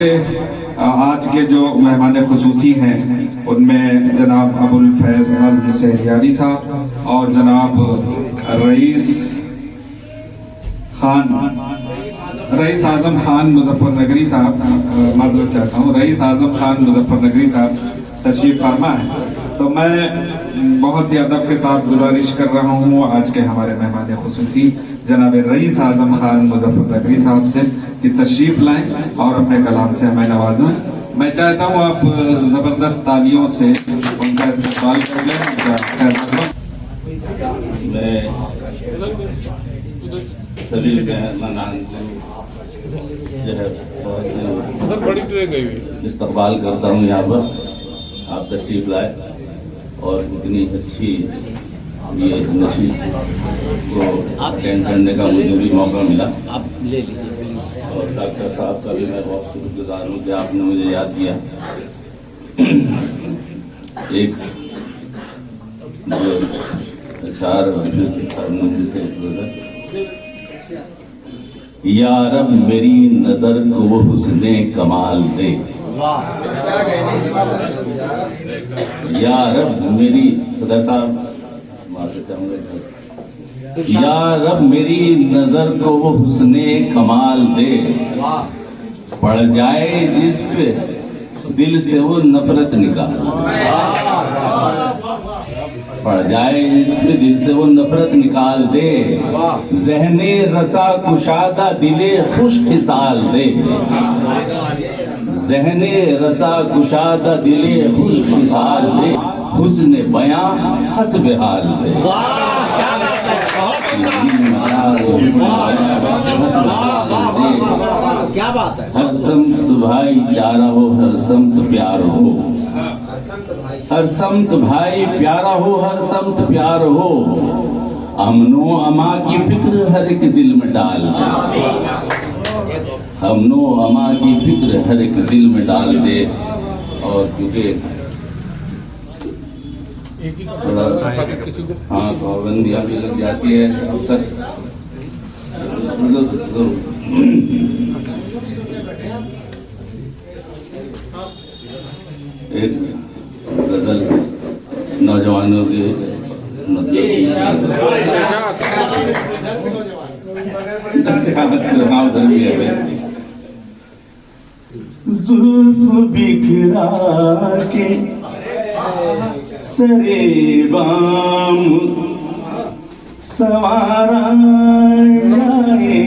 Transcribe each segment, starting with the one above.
आज के जो मेहमान खुसूसी हैं उनमें जनाब अबुल फैज़ नज़्म सहरियारी साहब और जनाब रईस आज़म खान मुजफ्फरनगरी साहब, माजरत चाहता हूँ, रईस आज़म खान मुजफ्फरनगरी साहब तशरीफ फरमा है। तो मैं बहुत ही अदब के साथ गुजारिश कर रहा हूँ आज के हमारे मेहमान खुसूसी जनाब रईस आज़म खान मुजफ्फरनगरी साहब से कि तशरीफ लाएं और अपने कलाम से हमें नवाजें। मैं चाहता हूँ आप ज़बरदस्त तालियों से उनका इस्तेमाल कर लें। मैं सभी मेहमान जो है इस्तकबाल करता हूँ यहाँ पर आप तशरीफ लाए और इतनी अच्छी ये नशीद को अटेंड करने का मुझे भी मौका मिला। आप ले लीजिए और डॉक्टर साहब का भी मैं बहुत शुक्रगुजार हूँ कि आपने मुझे याद किया। एक जो अशार मुझे या रब मेरी नजर को वो हुस्ने कमाल दे, या रब मेरी खुदा साहब या रब मेरी नजर को वो हुस्ने कमाल दे, पड़ जाए जिस पे दिल से वो नफरत निकाल, पड़ जाए जिस पे दिल से वो नफरत निकाल दे, ज़हने रसा कुशादा दिले खुश खिसाल दे, ज़हने रसा कुशादा दिले खुश खिसाल दे, हुस्न बयां हस्ब हाल दे। क्या बात है। हर समत भाईचारा हो, हर समत प्यार हो, हर समत भाई प्यारा हो, हर समत प्यार हो, अमनो अमा की फिक्र हर एक दिल में डाल दे, अमनो अमा की फिक्र हर एक दिल में डाल दे। और क्योंकि हाँ पाबंदियाँ भी लग जाती है अक्सर, एक गजल नौजवानों के जुल्फ बिखरा के सरे बाम सवारा जाए,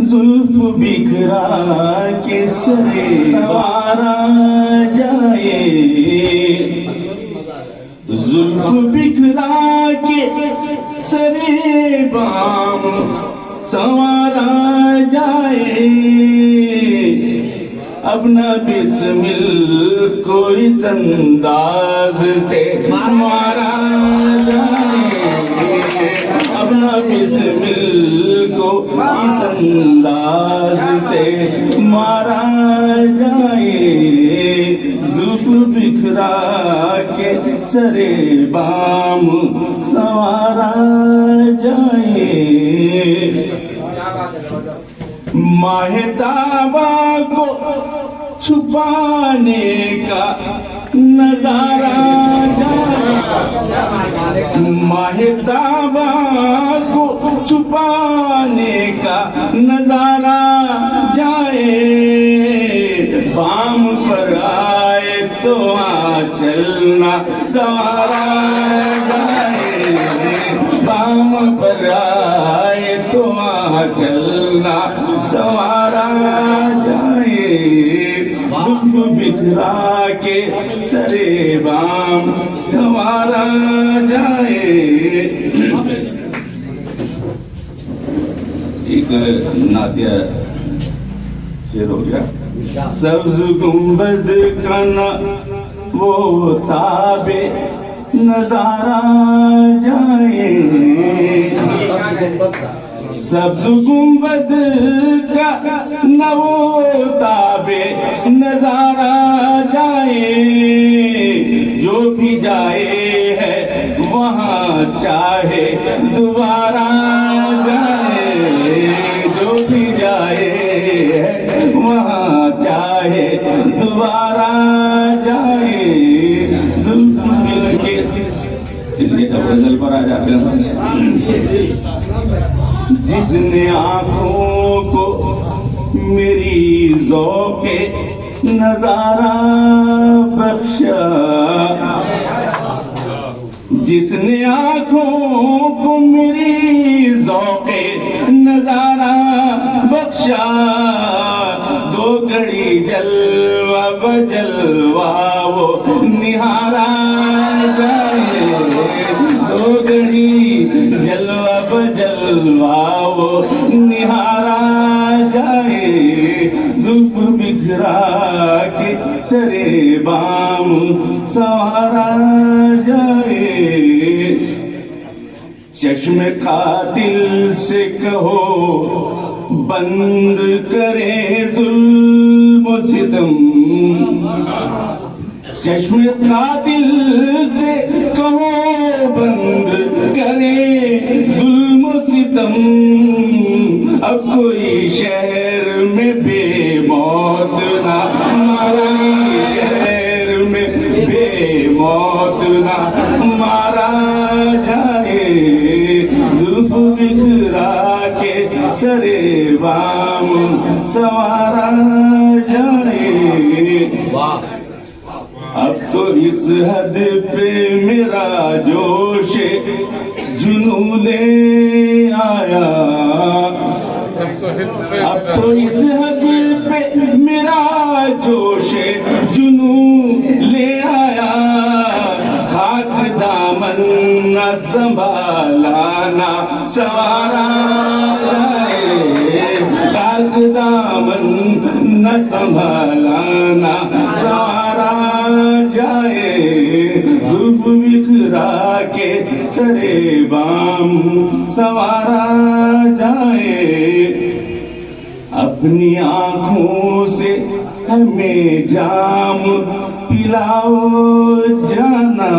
जुल्फ बिखरा के सरे सवारा जाए, जुल्फ बिखरा के सरे बाम सवारा जाए, अब न बिस्मिल कोई संदाज से मारा जाए, अब न बिस्मिल को इस अंदाज से मारा जाए, जुल्फ बिखरा के सरे बाम सवारा जाए। माहिताबा को छुपाने का नजारा जाए, माहिताबा को छुपाने का नजारा जाए, बाम पर आए तो चलना सवारा जाए, बाम पर आए तो चलना सवारा जाए, दुख बिखरा के सरे बाम सवारा जाए। एक नात्य शेर हो गया। सब्ज गुंबद का न वो ताबे नजारा जाए, सब्ज गुंबद का न वो ताबे नजारा जाए, जो भी जाए है वहाँ चाहे दोबारा जाए, जो जिसने आंखों को मेरी ज़ौक़े नजारा बख्शा, जिसने आंखों को मेरी ज़ौक़े नजारा बख्शा, दो घड़ी जलवा बजलवा वो निहारा जाए, दो घड़ी जलवा बजलवा वो निहारा जाए, जुल्फ बिखरा के सरे बाम संवारा जाए। चश्मे कातिल से कहो बंद करे जुल्म सितम, चश्मे कातिल से कहो बंद करे जुल्म सितम, अब कोई शहर में बेमौत ना मारा, शहर में बेमौत ना मारा जाए, जुल्फ बिखरा के सरे बाम संवारा जाए। अब तो इस हद पे मेरा जोश जुनू ले आया, अब तो इस हद पे मेरा जोश जुनू ले आया, खाक दामन न संभाला ना संवारा जाए, खाक दामन न संभाला ना संवारा जाए, जुल्फ बिखरा के सरे बाम संवारा जाए। अपनी आंखों से हमें जाम पिलाओ जाना,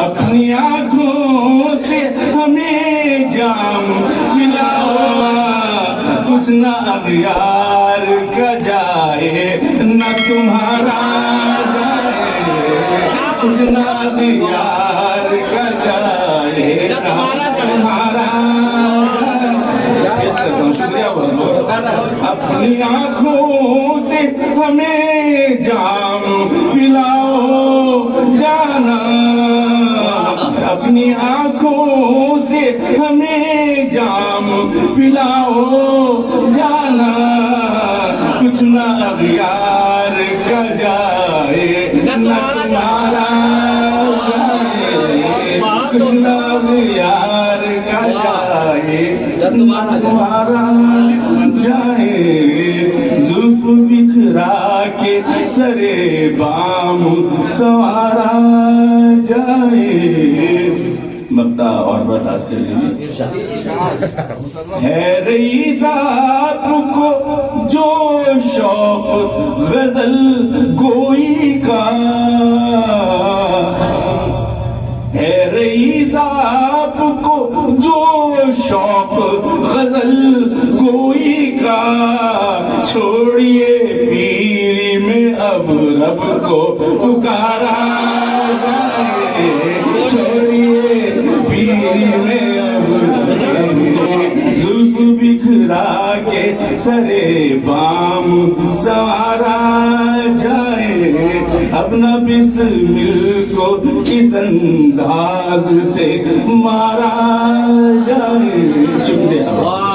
अपनी आंखों से हमें जाम पिलाओ, कुछ न अखियार का जाए न तुम्हारा जाए, कुछ न अखियार का जाए न तुम्हारा। शुक्रिया बोलो। अपनी आंखों से हमें जाम पिलाओ जाना, अपनी आंखों से हमें जाम पिलाओ जाना, कुछ न अखियार का जाए न तुम्हारा जाए, कुछ न अखियार का जाए तुम्हारा जाए, जुल्फ बिखरा के सरे बाम संवारा जाए। मक्ता और बर्दाश्त कर लीजिए। है रईस आपको जो शौक गजल गोई का, है रईस आपको जो शौक गजल गोई का, छोड़िए पीरी में अब रब को पुकारा जाए, छोड़िए पीरी में अब जुल्फ बिखरा के सरे बाम संवारा जाए, अब न बिस्मिल को किस अंदाज से मारा जाए। शुक्रिया।